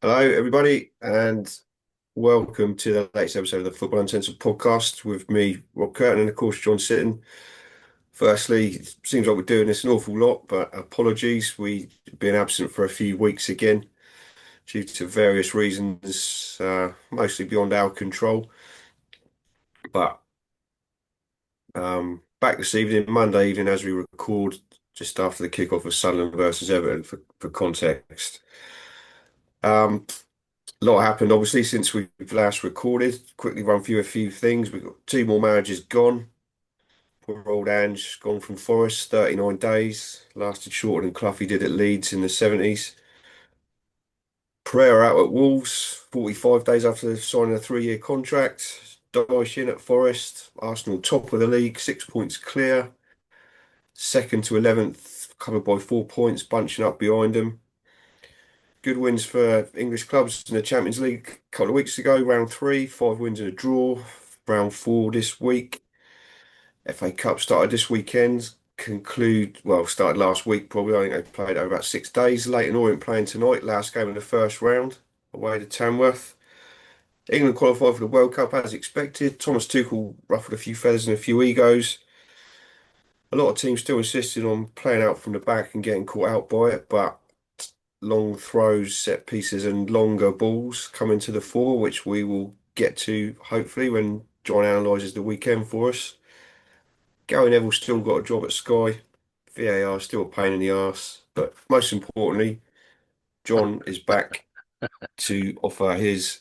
Hello, everybody, and welcome to the latest episode of the Football Uncensored podcast with me, Rob Kirton, and of course, John Sitton. Firstly, it seems like we're doing this an awful lot, but apologies. We've been absent for a few weeks again due to various reasons, mostly beyond our control. But back this evening, Monday evening, as we record, just after the kickoff of Sunderland versus Everton for context. A lot happened, obviously, since we've last recorded. Quickly run through a few things. We've got two more managers gone. Poor old Ange gone from Forest, 39 days. Lasted shorter than Cloughy did at Leeds in the 70s. Pereira out at Wolves, 45 days after signing a 3-year contract. Dyche in at Forest. Arsenal top of the league, 6 points clear. Second to 11th, covered by 4 points, bunching up behind them. Good wins for English clubs in the Champions League a couple of weeks ago, round three, 5 wins and a draw. Round four this week. FA Cup started this weekend. Started last week probably. I think they played over about 6 days. Leyton Orient playing tonight, last game of the first round, away to Tamworth. England qualified for the World Cup as expected. Thomas Tuchel ruffled a few feathers and a few egos. A lot of teams still insisting on playing out from the back and getting caught out by it, but long throws, set pieces, and longer balls coming to the fore, which we will get to hopefully when John analyses the weekend for us. Gary Neville's still got a job at Sky. VAR is still a pain in the arse, but most importantly, John is back to offer his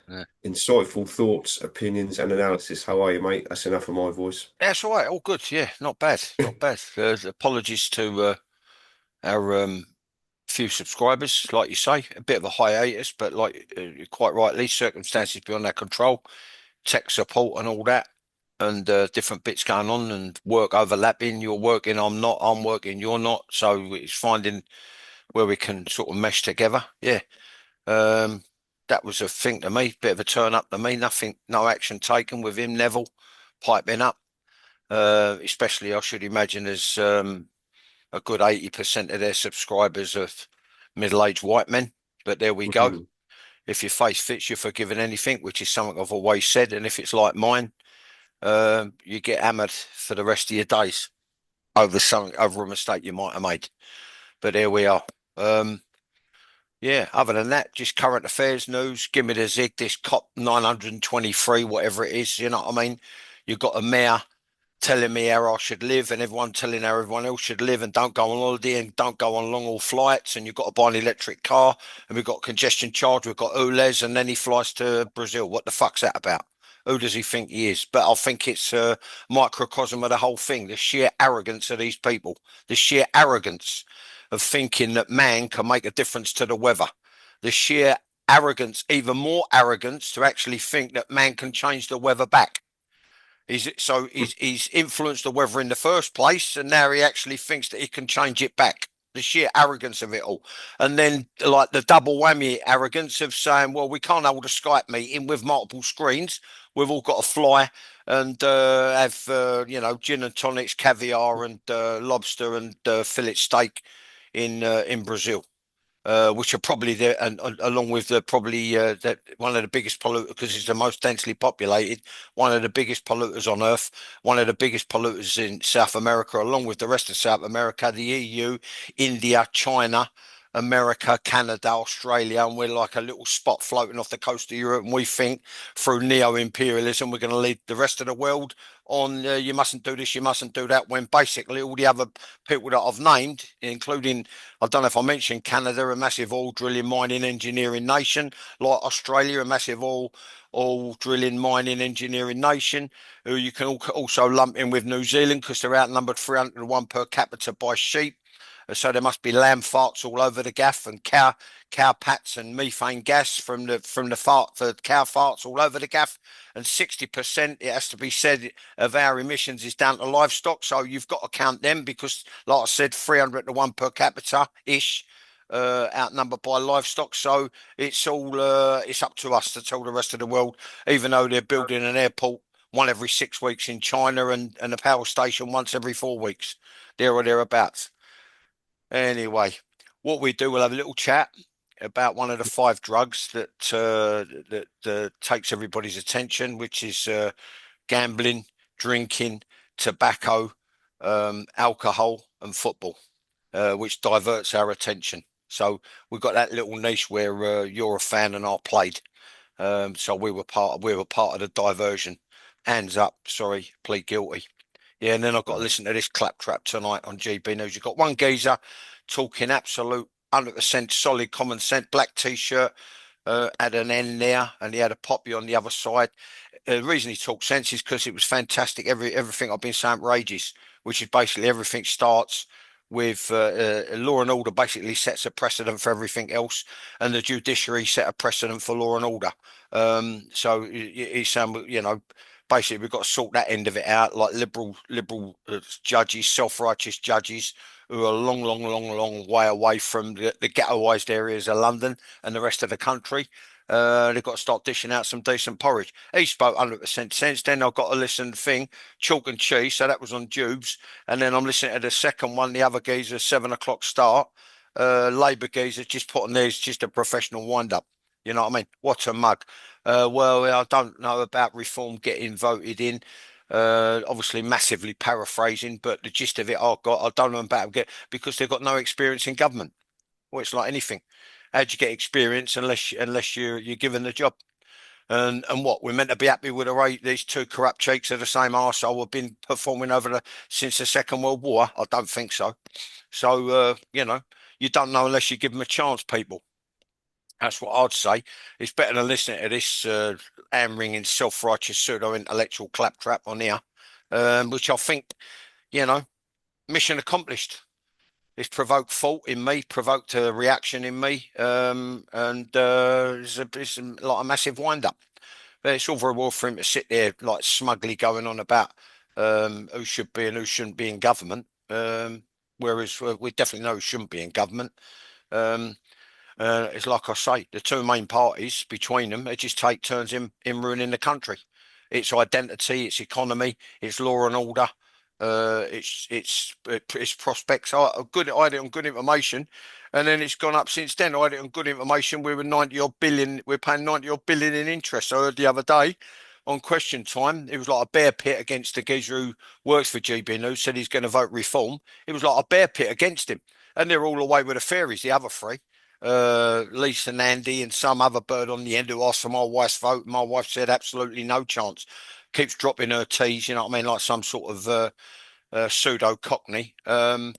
Yeah. insightful thoughts, opinions, and analysis. How are you, mate? That's enough of my voice. That's all right. All good. Yeah, not bad. Not bad. Apologies to our few subscribers, like you say, a bit of a hiatus, but like quite rightly, circumstances beyond our control, tech support and all that, and different bits going on and work overlapping. You're working, I'm not. I'm working, you're not. So it's finding where we can sort of mesh together. Yeah. Um, that was a thing to me, bit of a turn up to me. Nothing, no action taken with him, Neville, piping up. Especially I should imagine as a good 80% of their subscribers are middle-aged white men. But there we go. Mhm. If your face fits, you're forgiven anything, which is something I've always said. And if it's like mine, you get hammered for the rest of your days over a mistake you might have made. But there we are. Um, yeah, other than that, just current affairs news. Give me the zig, this COP 923, whatever it is, you know what I mean? You've got a mayor telling me how I should live and everyone telling how everyone else should live and don't go on holiday and don't go on long haul flights and you've got to buy an electric car and we've got congestion charge, we've got ULEZ and then he flies to Brazil. What the fuck's that about? Who does he think he is? But I think it's a microcosm of the whole thing, the sheer arrogance of these people, the sheer arrogance of thinking that man can make a difference to the weather, the sheer arrogance, even more arrogance to actually think that man can change the weather back. He's influenced the weather in the first place, and now he actually thinks that he can change it back. The sheer arrogance of it all, and then like the double whammy arrogance of saying, "Well, we can't hold a Skype meeting with multiple screens. We've all got to fly and have gin and tonics, caviar, and lobster and fillet steak in Brazil." Which are probably there, and along with the probably that one of the biggest polluters because it's the most densely populated, one of the biggest polluters on Earth, one of the biggest polluters in South America, along with the rest of South America, the EU, India, China. America, Canada, Australia, and we're like a little spot floating off the coast of Europe. And we think through neo-imperialism, we're going to lead the rest of the world on you mustn't do this, you mustn't do that. When basically all the other people that I've named, including I don't know if I mentioned Canada, a massive oil drilling, mining, engineering nation, like Australia, a massive oil drilling, mining, engineering nation, who you can also lump in with New Zealand because they're outnumbered 301 per capita by sheep. So there must be lamb farts all over the gaff and cow pats and methane gas from the fart for cow farts all over the gaff. And 60%, it has to be said, of our emissions is down to livestock. So you've got to count them because, like I said, 300 to 1 per capita ish. Outnumbered by livestock, so it's up to us to tell the rest of the world. Even though they're building an airport one every 6 weeks in China and a power station once every 4 weeks, there or thereabouts. Anyway, what we do, we'll have a little chat. about one of the five drugs that takes everybody's attention, which is gambling, drinking, tobacco, alcohol, and football, which diverts our attention. So we've got that little niche where you're a fan and I played. So we were part of the diversion. Hands up, sorry, plead guilty. Yeah, and then I've got to listen to this claptrap tonight on GB News. You've got one geezer talking absolute 100% solid common sense, black t-shirt, had an N there, and he had a poppy on the other side. The reason he talked sense is because it was fantastic. Everything I've been saying for ages, which is basically everything starts with law and order. Basically, sets a precedent for everything else, and the judiciary set a precedent for law and order. So he's saying, basically we've got to sort that end of it out, like liberal judges, self-righteous judges who are a long, long, long, long way away from the ghettoised areas of London and the rest of the country. They've got to start dishing out some decent porridge. He spoke 100% sense. Then I've got to listen to the thing, chalk and cheese. So that was on Jubes. And then I'm listening to the second one, the other geezer, 7 o'clock start. Labour geezer just put on there, it's just a professional wind up. You know what I mean? What a mug. Well, I don't know about reform getting voted in. Obviously, massively paraphrasing, but the gist of it I don't know about it because they've got no experience in government. Well, it's like anything. How'd you get experience unless you're given the job? And what we're meant to be happy with the way these two corrupt cheeks are the same arsehole have been performing since the Second World War? I don't think so. So you don't know unless you give them a chance, people. That's what I'd say. It's better than listening to this hand-wringing, self-righteous, pseudo-intellectual claptrap on here, which I think, you know, mission accomplished. It's provoked thought in me, provoked a reaction in me, and it's like a massive wind-up. But it's all very well for him to sit there like smugly going on about who should be and who shouldn't be in government, whereas we definitely know who shouldn't be in government. Um, it's like I say, the two main parties between them, they just take turns in ruining the country. Its identity, its economy, its law and order, its prospects. I had it on good information, and then it's gone up since then. I had it on good information. We were 90 odd billion. We're paying 90 odd billion in interest. I heard the other day on Question Time, it was like a bear pit against the geezer who works for GB News, said he's going to vote reform. It was like a bear pit against him, and they're all away with the fairies. The other three Lisa Nandy and some other bird on the end who asked for my wife's vote. My wife said absolutely no chance. Keeps dropping her T's, you know what I mean, like some sort of pseudo cockney. I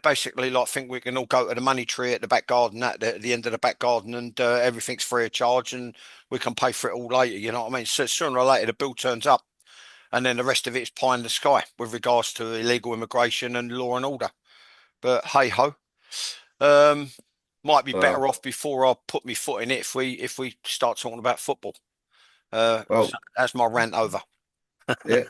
basically like think we can all go to the money tree at the back garden, at the end of the back garden, and everything's free of charge, and we can pay for it all later. You know what I mean? So sooner or later the bill turns up, and then the rest of it's pie in the sky with regards to illegal immigration and law and order. But hey ho. Um, might be Uh, better off before I put my foot in it if we start talking about football. So well, that's my rant over. yeah,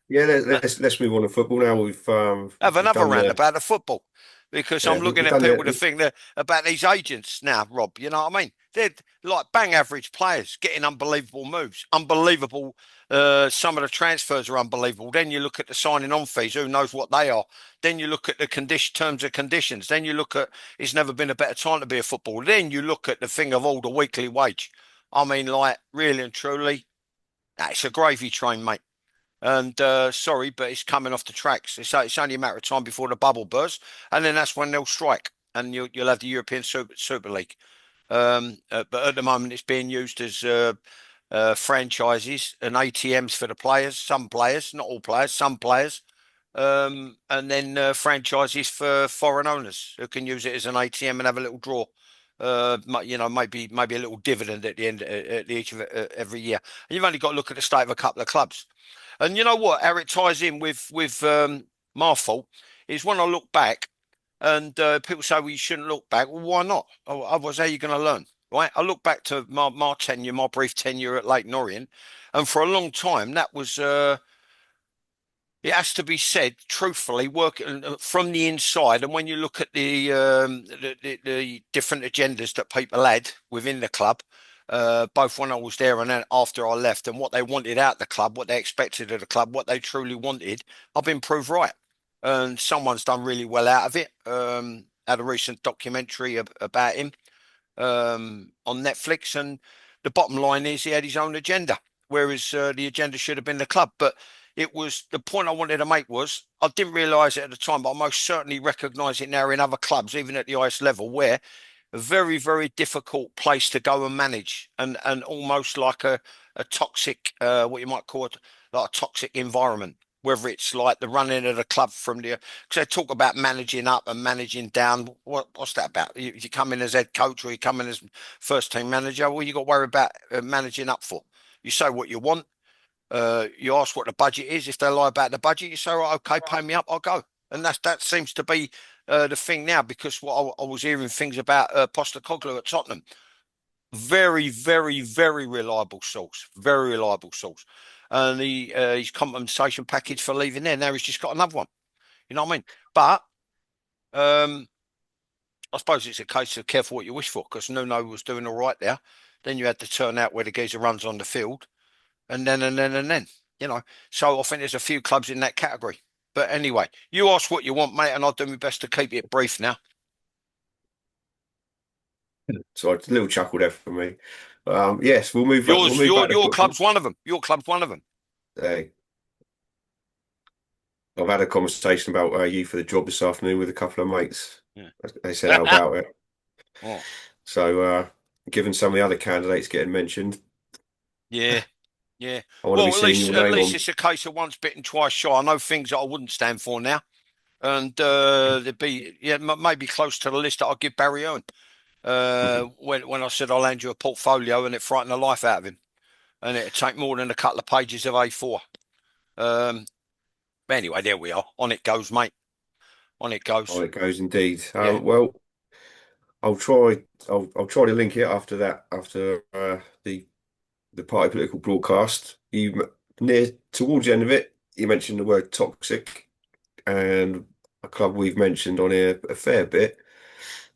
yeah. Let's move on to football now. Have We've another done rant about the football because I'm looking we've at done people to the think that about these agents now, Rob. You know what I mean? They're like bang average players getting unbelievable moves, unbelievable. Some of the transfers are unbelievable. Then you look at the signing on fees. Who knows what they are? Then you look at the terms and conditions. Then you look at it's never been a better time to be a footballer. Then you look at the thing of all the weekly wage. I mean, like really and truly, it's a gravy train, mate. And sorry, but it's coming off the tracks. It's only a matter of time before the bubble bursts, and then that's when they'll strike, and you'll have the European Super League. But at the moment, it's being used as franchises and ATMs for the players. Some players, not all players, some players, and then franchises for foreign owners who can use it as an ATM and have a little draw. Maybe a little dividend at the end at the each of every year. And you've only got to look at the state of a couple of clubs. And you know what? How it ties in with my fault is when I look back, and people say, "Well, you shouldn't look back." Well, why not? Otherwise, how are you going to learn? Right? I look back to my tenure, my brief tenure at Leyton Orient, and for a long time, that was it has to be said truthfully, working from the inside. And when you look at the different agendas that people had within the club, both when I was there and then after I left, and what they wanted out the club, what they expected of the club, what they truly wanted, I've been proved right. And someone's done really well out of it. had a recent documentary about him on Netflix, and the bottom line is he had his own agenda, whereas the agenda should have been the club. But it was the point I wanted to make was I didn't realise it at the time, but I most certainly recognise it now in other clubs, even at the highest level, where a very, very difficult place to go and manage, and almost like a toxic, what you might call it, like a toxic environment. Whether it's like the running of the club from the, because they talk about managing up and managing down. What's that about? You come in as head coach or you come in as first team manager. Well, you got to worry about managing up for. You say what you want. You ask what the budget is. If they lie about the budget, you say, right, okay, pay me up, I'll go. And that seems to be the thing now, because what I was hearing things about Postecoglou at Tottenham. Very, very, very reliable source. Very reliable source. And his compensation package for leaving there. Now he's just got another one. You know what I mean? But um, I suppose it's a case of careful what you wish for, because Nuno was doing all right there. Then you had to turn out where the geezer runs on the field, and then. You know, so I think there's a few clubs in that category. But anyway, you ask what you want, mate, and I'll do my best to keep it brief now. So a little chuckle there for me. Yes, we'll Yours, move your back to your football. club's one of them. Your club's one of them. Hey, I've had a conversation about you for the job this afternoon with a couple of mates. Yeah. They said how about it. Oh, So, given some of the other candidates getting mentioned, yeah, yeah. I want to be Well, at seeing least your at name least on. it's a case of once bitten, twice shy. I know things that I wouldn't stand for now, and there'd be maybe close to the list that I'll give Barry Owen. When I said I'll hand you a portfolio, and it frightened the life out of him, and it'd take more than a couple of pages of A4. Um, but anyway, there we are. On it goes, mate. On it Oh, goes. it goes indeed. Yeah. Well, I'll try. I'll try to link it after that. After the party political broadcast, near towards the end of it, you mentioned the word toxic, and a club we've mentioned on here a fair bit.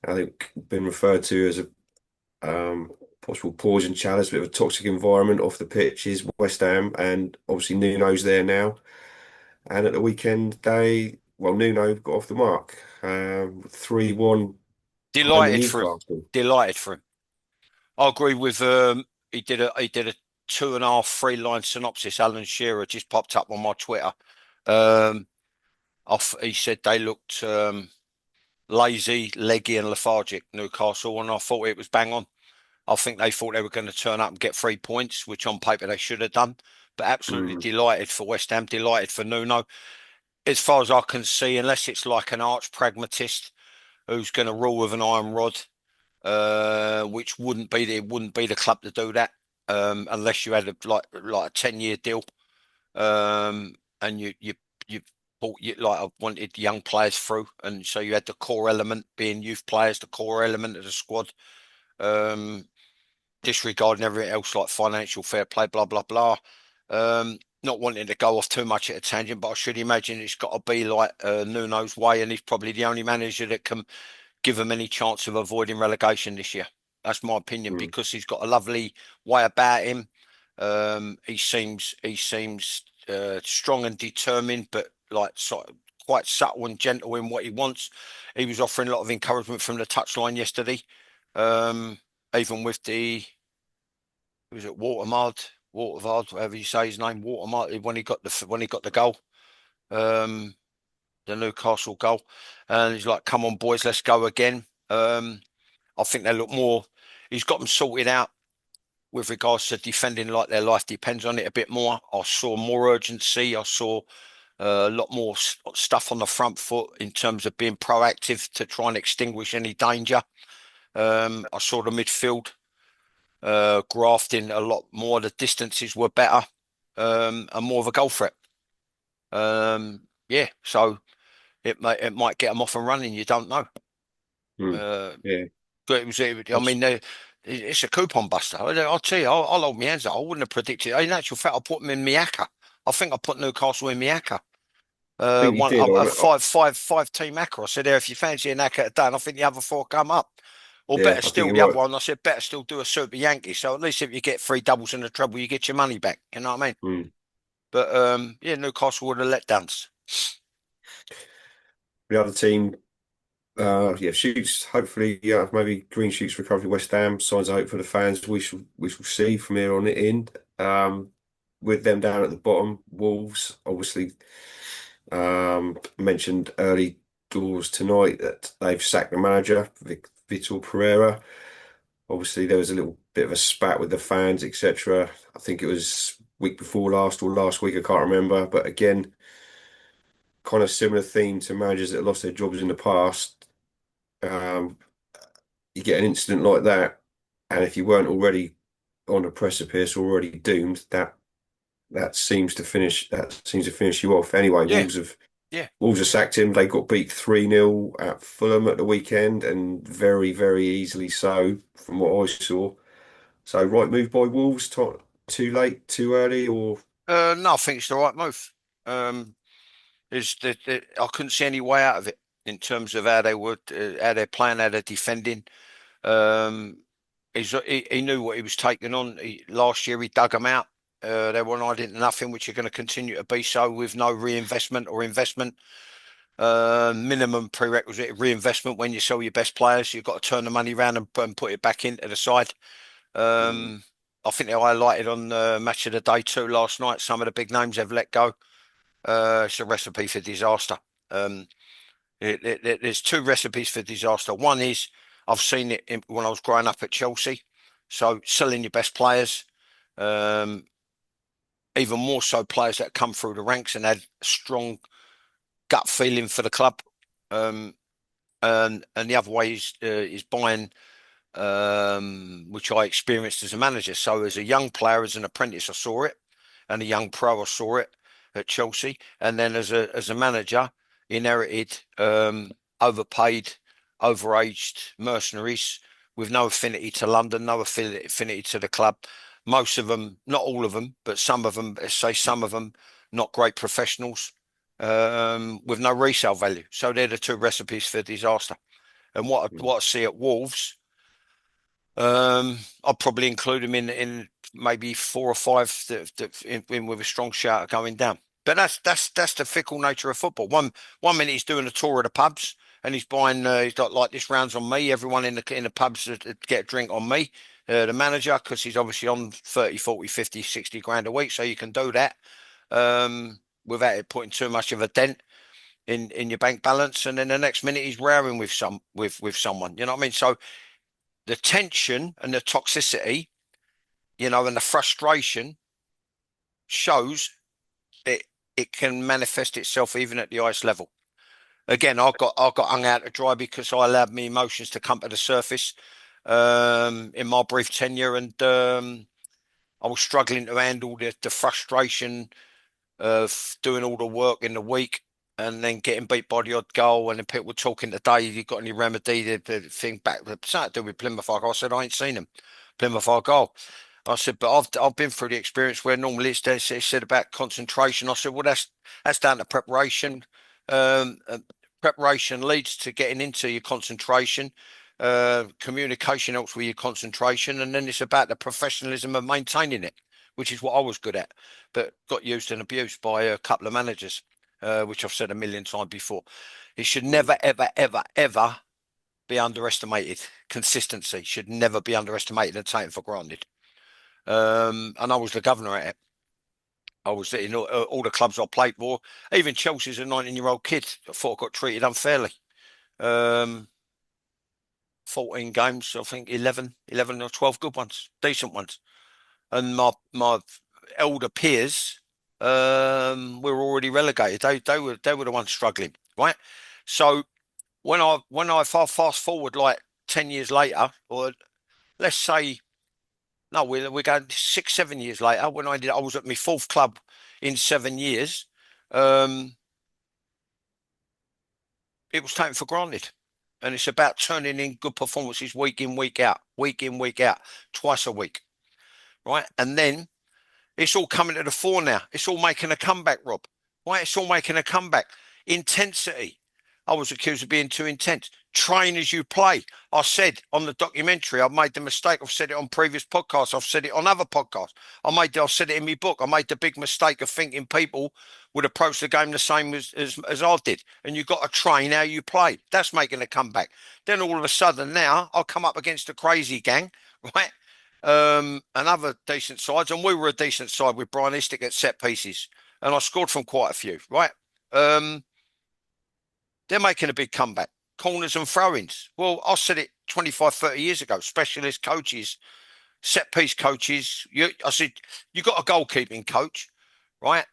I think been referred to as a possible poison challenge, a bit of a toxic environment off the pitch is West Ham, and obviously Nuno's there now. And at the weekend, Nuno got off the mark, 3-1 behind the Delighted for him. Newcastle. Delighted for him. I agree with he did a 2.5 3 line synopsis. Alan Shearer just popped up on my Twitter. Um he said they looked lazy, leggy and lethargic, Newcastle, and I thought it was bang on. I think they thought they were going to turn up and get 3 points, which on paper they should have done. But absolutely Mm. delighted for West Ham, delighted for Nuno. As far as I can see, unless it's like an arch pragmatist who's going to rule with an iron rod, which wouldn't be the club to do that, unless you had like a 10-year deal, and you bought like I wanted young players through, and so you had the core element being youth players, the core element of the squad, um, disregarding everything else like financial fair play, blah blah blah. Not wanting to go off too much at a tangent, but I should imagine it's got to be like Nuno's way, and he's probably the only manager that can give them any chance of avoiding relegation this year. That's my opinion, Mm. because he's got a lovely way about him. He seems strong and determined, but like sort of quite subtle and gentle in what he wants. He was offering a lot of encouragement from the touchline yesterday, um, even with the was it Watermard, whatever you say his name, Watermard, when he got the goal. Um, the Newcastle goal, and he's like, "Come on, boys, let's go again." I think they look more. He's got them sorted out with regards to defending like their life depends on it a bit more. I saw more urgency. I saw a lot more stuff on the front foot in terms of being proactive to try and extinguish any danger. I saw the midfield grafting a lot more. The distances were better, and more of a goal threat. Yeah, so it might get them off and running. You don't know. Mm. Uh, Yeah. but I That's- mean, it's a coupon buster. I'll tell you, I'll hold my hands up. I wouldn't have predicted. In actual fact, I put them in Miyaka. I think I put Newcastle in Miyaka. I think you One did. a five team acca. I said there, if you fancy an acca a day, and I think the other four come up. Or Yeah, better I think still, you're the other right. one, I said better still do a Super Yankee. So at least if you get three doubles and a treble, you get your money back. You know what I mean? Mm. But yeah, Newcastle would have let downs. The other team Yeah, shoots. Hopefully, yeah, maybe green shoots recovery. West Ham signs of hope for the fans. We shall see from here on in. Um, with them down at the bottom, Wolves obviously mentioned early doors tonight that they've sacked the manager, Vitor Pereira. Obviously, there was a little bit of a spat with the fans, etc. I think it was week before last or last week. I can't remember, but again, kind of similar theme to managers that lost their jobs in the past. Um, you get an incident like that, and if you weren't already on the precipice, already doomed, that seems to finish you off. Anyway, Yeah, yeah. Wolves have sacked him. They got beat 3-0 at Fulham at the weekend, and very, very easily so, from what I saw. So, right move by Wolves. Too late, too early, or No, I think it's the right move. I couldn't see any way out of it in terms of how they're playing, how they're defending. Um, he knew what he was taking on. Last year, he dug them out. They were on into nothing, which are going to continue to be so with no reinvestment or investment. Minimum prerequisite reinvestment when you sell your best players. You've got to turn the money around and put it back into the side. mm, Um, I think they highlighted on Match of the Day too last night some of the big names they've let go. It's a recipe for disaster. Um, there's two recipes for disaster. One is I've seen it when I was growing up at Chelsea. So selling your best players, um, even more so players that come through the ranks and had strong gut feeling for the club. Um, and the other way is buying, which I experienced as a manager. So as a young player, as an apprentice, I saw it, and a young pro, I saw it at Chelsea, and then as a manager, inherited overpaid, overaged mercenaries with no affinity to London, no affinity to the club. Most of them, not all of them, but some of them, let's say some of them, not great professionals, with no resale value. So they're the two recipes for disaster. And mm, what I see at Wolves, I'd probably include them in maybe four or five that in with a strong shout of going down. But that's the fickle nature of football. One minute he's doing a tour of the pubs and he's buying. He's got like this rounds on me. Everyone in the pubs to get a drink on me. The manager, because he's obviously on 30, 40, 50, 60 grand a week, so you can do that without it putting too much of a dent in your bank balance. And then the next minute he's rowing with someone. You know what I mean? So the tension and the toxicity, and the frustration shows it. It can manifest itself even at the highest level. Again, I got hung out to dry because I allowed my emotions to come to the surface in my brief tenure, and I was struggling to handle the frustration of doing all the work in the week and then getting beat by the odd goal. And then people were talking today, you got any remedy? The thing back, something to do with Plymouth Argyle. I said, I ain't seen him. Plymouth Argyle. I said, but I've been through the experience where normally it's said about concentration. I said, well, that's down to preparation. And preparation leads to getting into your concentration. Communication helps with your concentration, and then it's about the professionalism of maintaining it, which is what I was good at, but got used and abused by a couple of managers, which I've said a million times before. It should mm, never, ever, ever, ever be underestimated. Consistency should never be underestimated and taken for granted. And I was the governor at it. I was in all the clubs I played for. Even Chelsea's a 19-year-old kid. I thought I got treated unfairly. Um, 14 games, I think 11 or 12 good ones, decent ones. And my elder peers were already relegated. They were the ones struggling, right? So when I fast forward like 10 years later, or let's say no, we're going 6 7 years later. When I was at my fourth club in 7 years. Um, it was taken for granted, and it's about turning in good performances week in week in week out, twice a week, right? And then it's all coming to the fore now. It's all making a comeback, Rob. Right? It's all making a comeback. Intensity. I was accused of being too intense. Train as you play. I said on the documentary, I've made the mistake. I've said it on previous podcasts. I've said it on other podcasts. I've said it in my book. I made the big mistake of thinking people would approach the game the same as I did. And you've got to train how you play. That's making a comeback. Then all of a sudden now I'll come up against a crazy gang, right? And other decent sides. And we were a decent side with Brian Eastick at set pieces. And I scored from quite a few, right? Um, they're making a big comeback. Corners and throw-ins. Well, I said it 25, 30 years ago. Specialist coaches, set piece coaches. I said, you got a goalkeeping coach, right?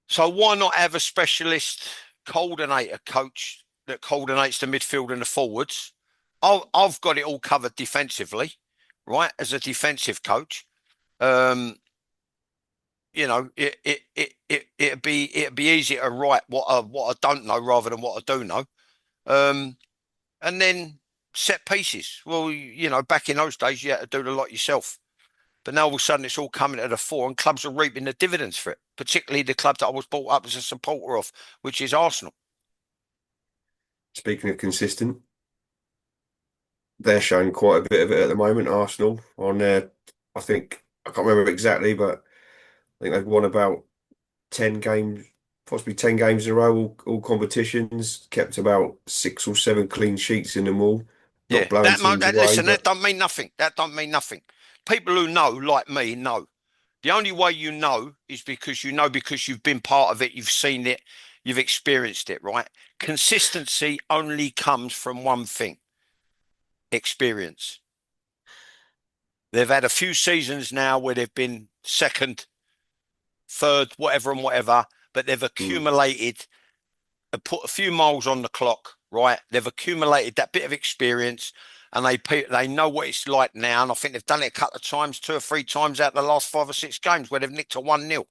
So why not have a specialist coordinator coach that coordinates the midfield and the forwards? I've got it all covered defensively, right? As a defensive coach. Um, it'd be easier to write what I don't know rather than what I do know. Um, and then set pieces. Well, back in those days, you had to do the lot yourself. But now all of a sudden it's all coming to the fore and clubs are reaping the dividends for it, particularly the club that I was brought up as a supporter of, which is Arsenal. Speaking of consistent, they're showing quite a bit of it at the moment. Arsenal on their, I think I can't remember exactly, but I think they've won about 10 games, possibly 10 games in a row, all competitions. Kept about 6 or 7 clean sheets in them all. Yeah, Not blowing teams away, listen, that but don't mean nothing. That don't mean nothing. People who know, like me, know. The only way you know is because you've been part of it, you've seen it, you've experienced it, right? Consistency only comes from one thing, experience. They've had a few seasons now where they've been second, third, whatever and whatever, but they've mm, accumulated and put a few miles on the clock, right? They've accumulated that bit of experience and they know what it's like now. And I think they've done it a couple of times, 2 or 3 times out of the last 5 or 6 games where they've nicked a 1-0,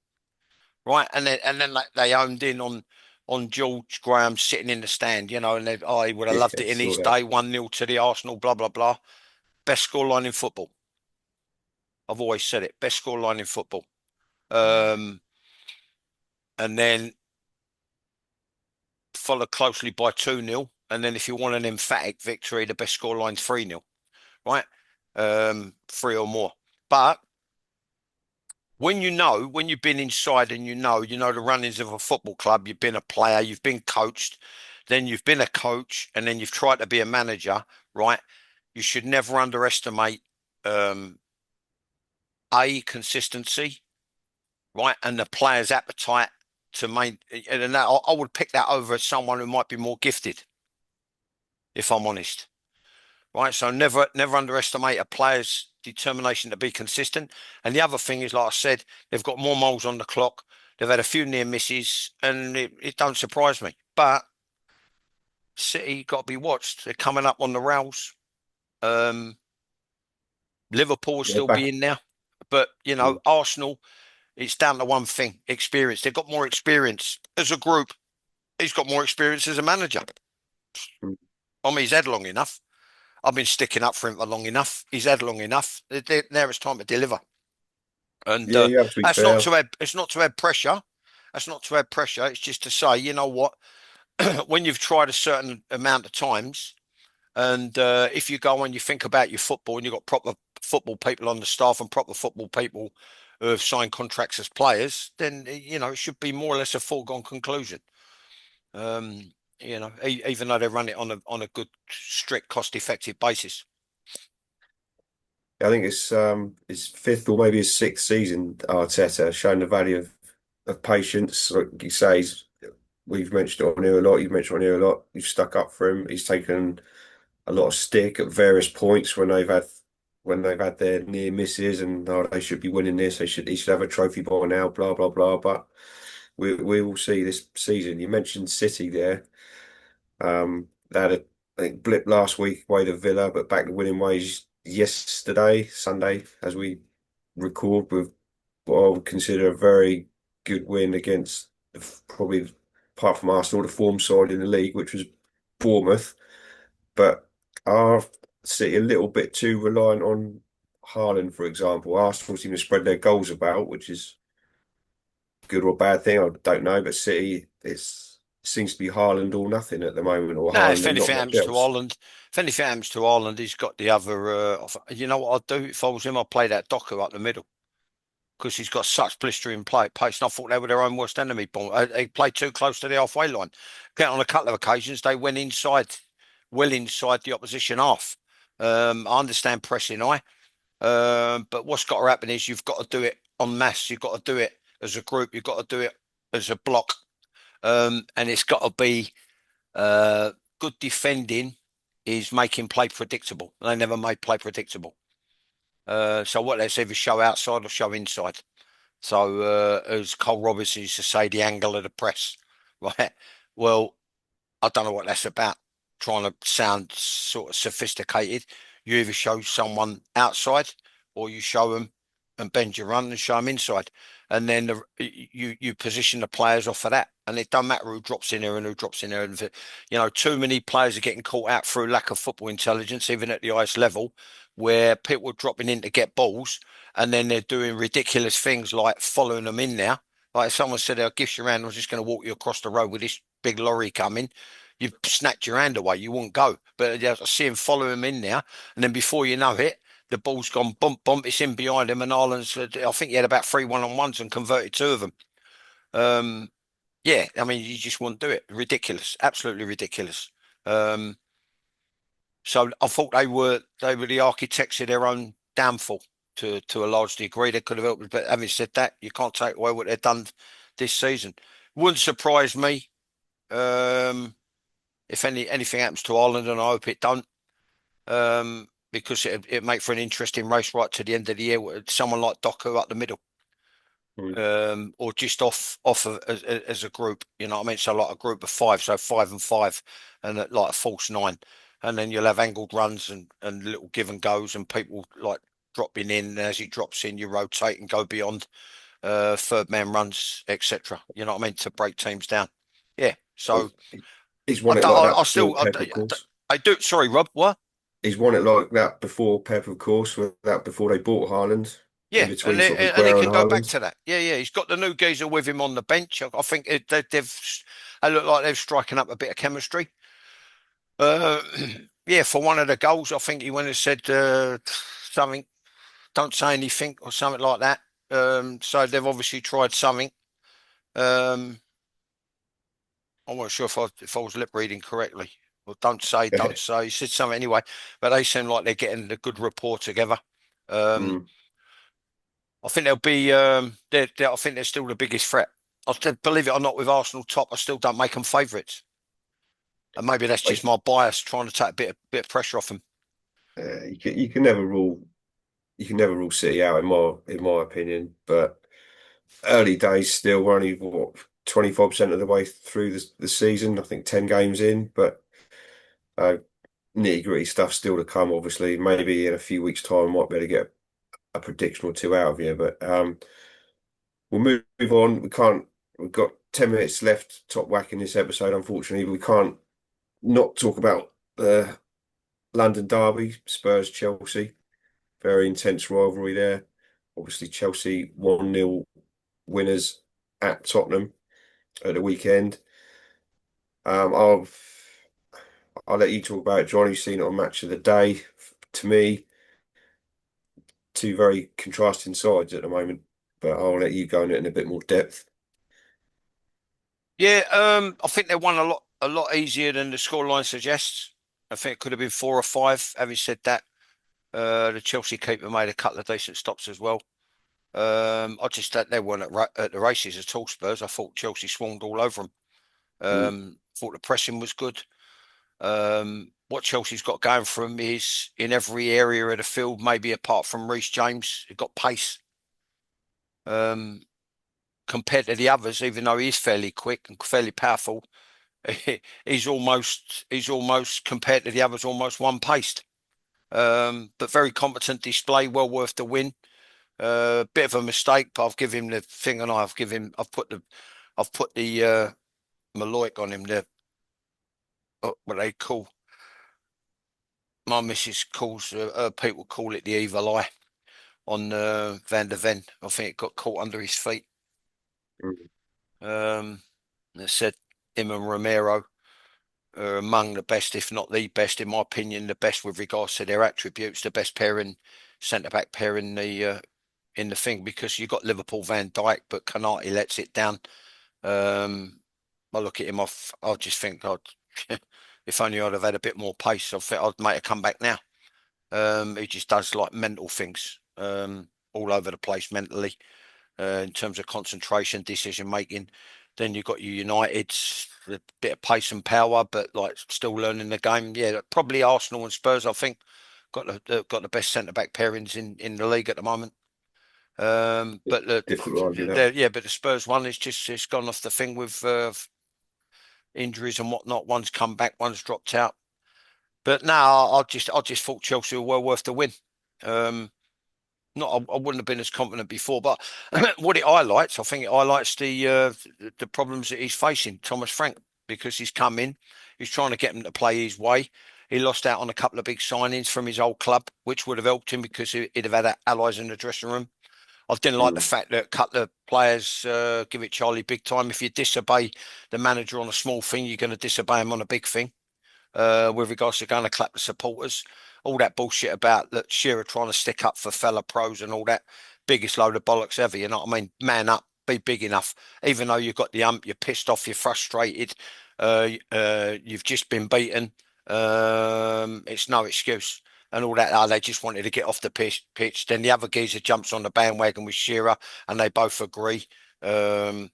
right? And then like, they owned in on George Graham sitting in the stand, and he would have yeah, loved it in saw his that. day, 1-0 to the Arsenal, blah, blah, blah. Best scoreline in football. I've always said it, best scoreline in football. Um, and then followed closely by 2-0. And then if you want an emphatic victory, the best scoreline's 3-0, right? Three or more. But when you've been inside and you know the runnings of a football club, you've been a player, you've been coached, then you've been a coach, and then you've tried to be a manager, right? You should never underestimate um, consistency, right, and the player's appetite to main. And that, I would pick that over someone who might be more gifted, if I'm honest. Right. So never underestimate a player's determination to be consistent. And the other thing is, like I said, they've got more miles on the clock. They've had a few near misses, and it don't surprise me. But City got to be watched. They're coming up on the rails. Um, Liverpool will Yeah, still be in there, but mm, Arsenal. It's down to one thing: experience. They've got more experience as a group. He's got more experience as a manager. mm. I mean, he's had long enough. I've been sticking up for him for long enough. He's had long enough. Now it's time to deliver. And Yeah, you have to be that's not fair. to add. It's not to add pressure. That's not to add pressure. It's just to say, you know what? When you've tried a certain amount of times, and if you go and you think about your football, and you've got proper football people on the staff and proper football people who have signed contracts as players, then it should be more or less a foregone conclusion. Even though they run it on a good, strict, cost-effective basis. I think it's his fifth or maybe his sixth season. Arteta showing the value of patience. Like you say, we've mentioned it on here a lot. You've mentioned it on here a lot. You've stuck up for him. He's taken a lot of stick at various points when they've had their near misses and they should be winning this. He should have a trophy by now. Blah blah blah. But we will see this season. You mentioned City there. They had a I think blip last week away to Villa, but back to winning ways yesterday, Sunday, as we record with what I would consider a very good win against probably apart from Arsenal, the form side in the league, which was Bournemouth. But are City a little bit too reliant on Haaland, for example? Arsenal seem to spread their goals about, which is good or bad thing, I don't know. But City, seems to be Haaland or nothing at the moment, or No, Haaland if and not anything much happens to else. Holland, if anything happens to Holland, he's got the other. You know what I'd do if I was him? I'd play that Docker up the middle because he's got such blistering pace. And I thought they were their own worst enemy. They played too close to the halfway line. On a couple of occasions, they went inside, well inside the opposition half. I understand pressing high, but what's got to happen is you've got to do it en masse. You've got to do it as a group. You've got to do it as a block, and it's got to be good defending is making play predictable. They never made play predictable. So what let's either show outside or show inside. So as Cole Robinson used to say, the angle of the press, right? Well, I don't know what that's about. Trying to sound sort of sophisticated. You either show someone outside or you show them and bend your run and show them inside. And then you position the players off of that. And it doesn't matter who drops in there and who drops in there. And too many players are getting caught out through lack of football intelligence, even at the highest level, where people are dropping in to get balls and then they're doing ridiculous things like following them in there. Like if someone said, "I'll give you around, I'm just going to walk you across the road with this big lorry coming," you snatch your hand away, you won't go. But I see him follow him in there, and then before you know it, the ball's gone bump, bump. It's in behind him, and Ireland's. I think he had about three one-on-ones and converted two of them. Um, yeah, I mean, you just wouldn't do it. Ridiculous, absolutely ridiculous. Um, so I thought they were the architects of their own downfall to a large degree. They could have helped, but having said that, you can't take away what they've done this season. Wouldn't surprise me. Um, if anything happens to Ireland, and I hope it don't, because it make for an interesting race right to the end of the year with someone like Doku up the middle, Mm. or just as a group. You know what I mean? So like a group of five, so 5 and 5, and like a false nine, and then you'll have angled runs and little give and goes, and people like dropping in. And as he drops in, you rotate and go beyond third man runs, etc. You know what I mean? To break teams down. Yeah. So He's I won it don't, like that I before still Pep, of course. I do. Sorry, Rob. What? He's won it like that before Pep, of course, with that before they bought Haaland, in Yeah, between sort of and he Aguero and can go back Haaland. to that. Yeah, yeah. He's got the new geezer with him on the bench. I think they look like they're striking up a bit of chemistry. Uh, yeah, for one of the goals, I think he went and said something. Don't say anything or something like that. So they've obviously tried something. Um, I'm not sure if I was lip reading correctly. Well, don't say, don't say. He said something anyway, but they seem like they're getting a good rapport together. Um, Mm. I think they'll be. I think they're still the biggest threat. Believe it or not, with Arsenal top, I still don't make them favourites, and maybe that's just Like, my bias trying to take a bit of pressure off them. you can never rule City out in my opinion. But early days still, we're only what 25% of the way through the season. I think 10 games in, but uh, nitty-gritty stuff still to come. Obviously, maybe in a few weeks' time, might be able to get a prediction or two out of you. But we'll move on. We can't. We've got 10 minutes left. Top whack in this episode. Unfortunately, we can't not talk about the London derby, Spurs Chelsea. Very intense rivalry there. Obviously, Chelsea 1-0 winners at Tottenham at the weekend. Um, I'll I'll let you talk about it, John. You've seen it on Match of the Day. To me, two very contrasting sides at the moment, but I'll let you go in it in a bit more depth. Yeah, I think they won a lot easier than the scoreline suggests. I think it could have been 4 or 5. Having said that, the Chelsea keeper made a couple of decent stops as well. I just thought they weren't at the races at all. Spurs. I thought Chelsea swarmed all over them. Mm, Thought the pressing was good. What Chelsea's got going for them is in every area of the field, maybe apart from Reece James, they've got pace. Um, Compared to the others, even though he's fairly quick and fairly powerful, he's almost compared to the others almost one paced. But very competent display, well worth the win. Bit of a mistake, but I've given him the thing, and I've put the Maloik on him. What they call my missus calls people call it the evil eye on Van der Ven. I think it got caught under his feet. mm. Um, they said him and Romero are among the best, if not the best, in my opinion, the best with regards to their attributes, the best pairing, centre back pair in the thing because you've got Liverpool Van Dijk, but Kanate lets it down. I look at him off. I just think if only I'd have had a bit more pace, I think I'd make a comeback now. He just does like mental things, all over the place mentally, in terms of concentration, decision making. Then you've got your United's a bit of pace and power, but like still learning the game. Yeah, probably Arsenal and Spurs. I think got the best centre back pairings in the league at the moment. But Difficult to argue that. yeah, but the Spurs one is just it's gone off the thing with injuries and whatnot. One's come back, one's dropped out. But now I just thought Chelsea were well worth the win. Um, not I wouldn't have been as confident before, but what it highlights, I think it highlights the problems that he's facing, Thomas Frank, because he's come in, he's trying to get him to play his way. He lost out on a couple of big signings from his old club, which would have helped him because he'd have had allies in the dressing room. I didn't like the Mm. fact that cut the players, give it Charlie big time. If you disobey the manager on a small thing, you're going to disobey him on a big thing. With regards to going to clap the supporters, all that bullshit about that Shearer trying to stick up for fellow pros and all that, biggest load of bollocks ever. You know what I mean? Man up, be big enough. Even though you've got the you're pissed off, you're frustrated, you've just been beaten. It's no excuse and all that. Oh, they just wanted to get off the pitch. Then the other geezer jumps on the bandwagon with Shearer, and they both agree. Um,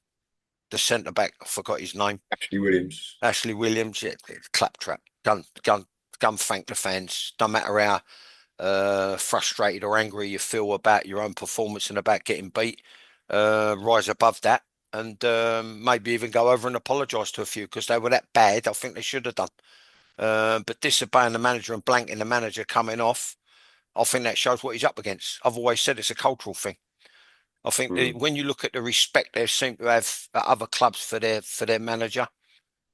the centre back, I forgot his name. Ashley Williams. Ashley Williams, yeah, claptrap. Gun thank the fans. Don't matter how frustrated or angry you feel about your own performance and about getting beat. Rise above that and maybe even go over and apologise to a few because they were that bad. I think they should have done. But disobeying the manager and blanking the manager coming off, I think that shows what he's up against. I've always said it's a cultural thing. I think Mm. when you look at the respect they seem to have at other clubs for their manager,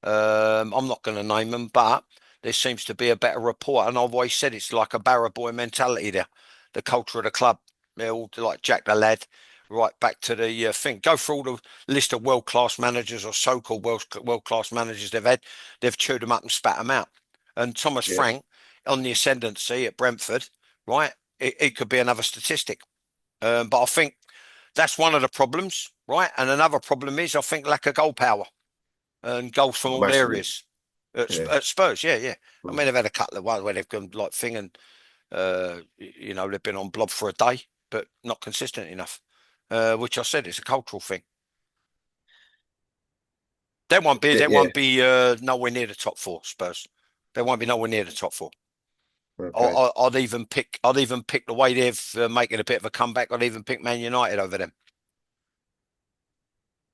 I'm not going to name them, but there seems to be a better rapport. And I've always said it's like a barra boy mentality there. The culture of the club, they're all like Jack the Lad, right back to the thing. Go through all the list of world class managers or so-called world class managers they've had. They've chewed them up and spat them out. And Thomas Yeah. Frank on the ascendancy at Brentford, right? It could be another statistic. But I think that's one of the problems, right? And another problem is I think lack of goal power and goals from all Massively. areas at, Yeah. at Spurs. Yeah, yeah. I Mm. mean, they've had a couple of ones where they've gone like thing and they've been on blob for a day, but not consistent enough. Which I said is a cultural thing. They Yeah. won't be nowhere near the top four. Spurs. They won't be nowhere near the top four. Okay. I'd even pick the way they've making a bit of a comeback. I'd even pick Man United over them.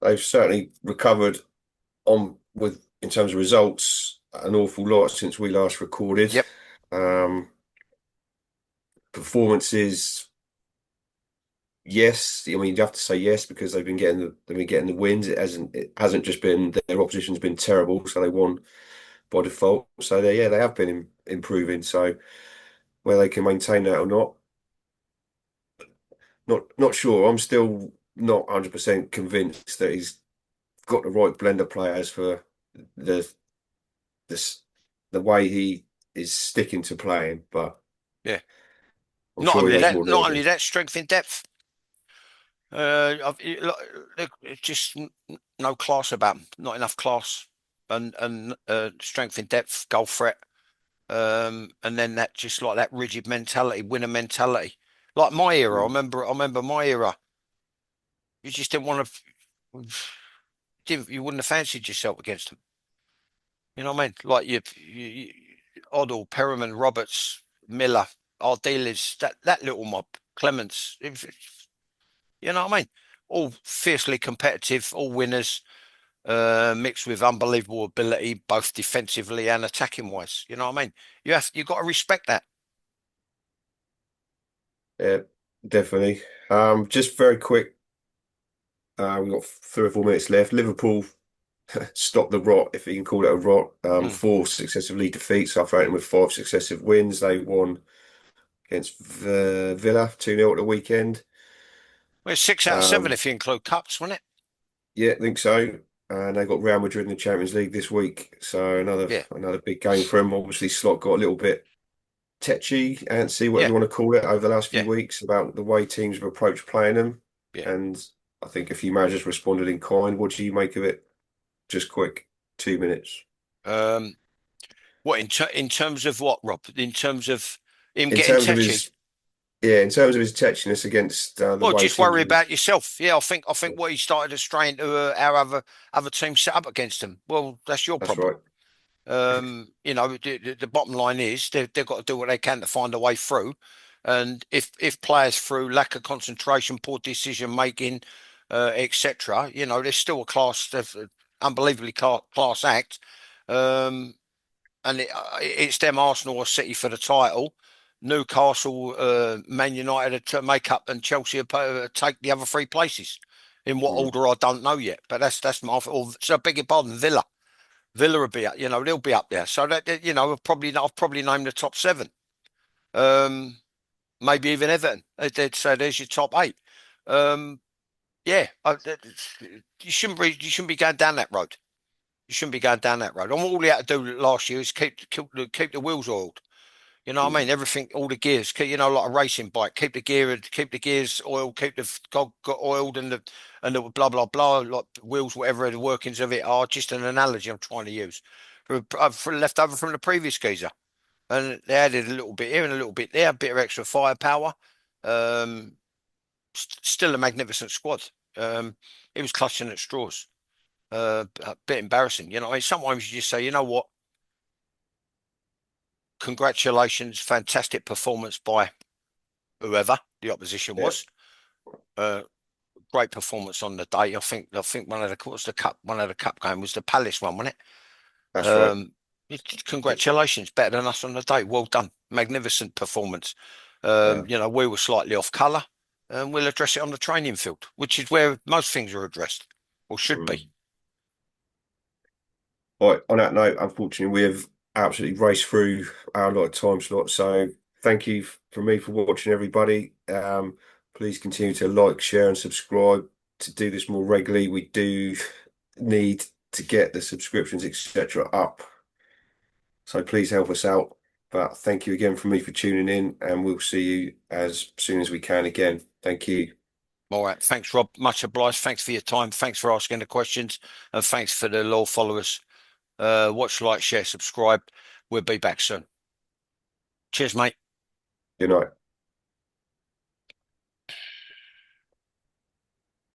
They've certainly recovered on with in terms of results an awful lot since we last recorded. Yep. Um, Performances, yes. I mean, you have to say yes because they've been getting the wins. It hasn't just been their opposition's been terrible, so they won by default. So they have been improving. So whether they can maintain that or not sure. I'm still not 100% convinced that he's got the right blend of players for the this the way he is sticking to playing, but Yeah. I'm sure he knows more than I Not do. only that, strength in depth. Just no class about them. Not enough class and strength in depth, goal threat. And then that just like that rigid mentality, winner mentality. Like my era, Mm. I remember my era. You just didn't want to, you wouldn't have fancied yourself against them. You know what I mean? Like you Oddle, Perriman, Roberts, Miller, our dealers, that little mob, Clements. You know what I mean? All fiercely competitive, all winners, mixed with unbelievable ability, both defensively and attacking wise. You know what I mean? You got to respect that. Yeah, definitely. Just very quick. We've got 3 or 4 minutes left. Liverpool stopped the rot, if you can call it a rot. Mm. 4 successive league defeats. Southampton with 5 successive wins. They won against Villa 2-0 at the weekend. Well, it's 6 out of 7 Um, if you include cups, wasn't it? yeah, I think so. and they got Real Madrid in the Champions League this week. So Yeah, another big game for them. Obviously, Slot got a little bit tetchy, antsy, whatever yeah, you want to call it, over the last few yeah, weeks about the way teams have approached playing them. yeah. And I think a few managers responded in kind. What do you make of it? Just quick, 2 minutes. Um, what in terms of what, Rob? In terms of him In getting terms of tetchy? his, yeah, in terms of his tetchiness against the Well, way just teams worry have. about yourself. Yeah, I think what he started to stray into our other teams set up against him. Well, that's your That's problem. right. The bottom line is they've got to do what they can to find a way through. And if players through lack of concentration, poor decision making, etc., there's still a unbelievably class act. Um, and it's them Arsenal or City for the title. Newcastle, Man United to make up, and Chelsea take the other three places. In what Mm, order I don't know yet, but that's my. Or, so I beg your pardon, Villa. Villa will be up, they'll be up there. So I've probably named the top seven. Um, Maybe even Everton. They'd say there's your top eight. Um, yeah, you shouldn't be going down that road. You shouldn't be going down that road. And all we had to do last year is keep the wheels oiled. You know what I mm. mean? Everything, all the gears, like a racing bike. Keep the gears oiled, keep the got oiled, and the blah blah blah, like wheels, whatever the workings of it are. Just an analogy I'm trying to use, left over from the previous geezer, and they added a little bit here and a little bit there, a bit of extra firepower. Um, Still a magnificent squad. It was clutching at straws. A bit embarrassing, I mean, sometimes you just say, you know what? Congratulations, fantastic performance by whoever the opposition Yeah, was. Uh, Great performance on the day. I think one of the cup game was the Palace one, wasn't it? that's right. Congratulations, better than us on the day. Well done, magnificent performance. Yeah. We were slightly off colour, and we'll address it on the training field, which is where most things are addressed, or should be. Mm. Right, on that note, unfortunately, we have absolutely raced through our lot of time slot. So thank you for me for watching, everybody. Please continue to like, share, and subscribe to do this more regularly. We do need to get the subscriptions, etc., up. So please help us out. But thank you again from me for tuning in, and we'll see you as soon as we can again. Thank you. All right, thanks, Rob. Much obliged. Thanks for your time. Thanks for asking the questions, and thanks for the loyal followers. Watch, like, share, subscribe. We'll be back soon. Cheers, mate. Good night.